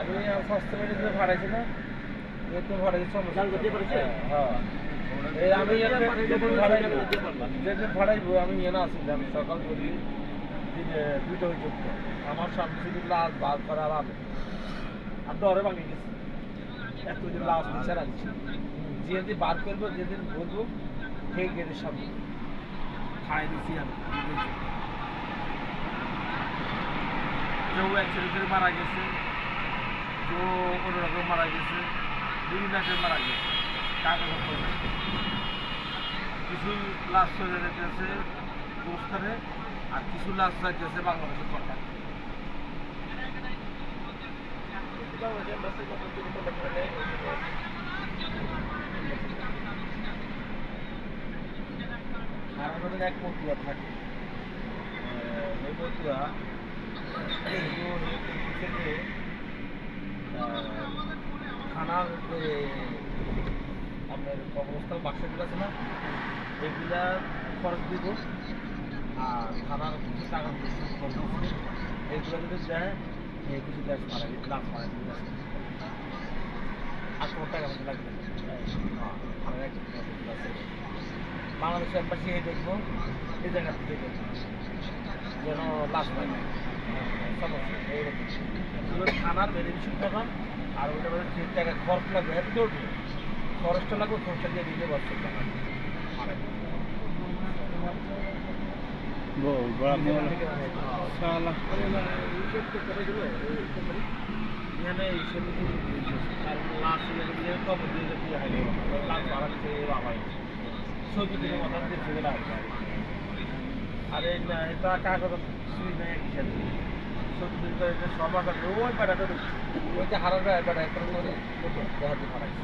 আমি স্বাস্থ্য মেডিকেলে ভাড়াইছি না, একটু ভাড়াইছি হ্যাঁ আমি যেদিন ভাড়াইবো আমি এনে আসছিলাম সকাল করি দুইটা হয়ে চলতো আমার সামনে শুধু লাশ বার করার আলো আর ডরে ভাঙে গেছি এতদিন লাশ পিছিয়ে রাখছি যেদিন বার করবো যেদিন বলবো সেই গেটের সামনে খাই দিচ্ছি আমি কেউ অ্যাক্সিডেন্টে মারা গেছে, কেউ অন্যরকম মারা গেছে, বিভিন্ন মারা গেছে কাগজ কিছু লাশ চলে যেতেছে গুরুস্থানে আর কিছু লাশ যাইতেছে বাংলাদেশের কথা আর আমাদের এক মতুয়া থাকে এই মতুয়া থেকে থানার যে আপনার কর্মস্থল বাক্সগুলো আছে না এগুলা খরচ দিব আর থানার কিছু টাকা খরচ এগুলো যদি দেয় কিছু গ্যাস মারা লাভ মারা আর কোনো টাকা মতো লাগবে থানার একটা আছে বাংলাদেশের এম্বাসি দেখবো এই জায়গা থেকে দেখবো যেন লাশ পাই সমস্যা এইরকম থানার বেরিয়েশন টাকা আর ওইটা মানে 3 টাকা খরচ লাগবে এত খরচটা লাগবে খরচটা দিয়ে দিলে বছর টাকা আরে না এটা কাগজ কিছুই নেই হিসাবে সত্যি সবার ওই বেড়াটা ওইটা হারাবে বেড়া একটা করে দেখাতে পারাইছে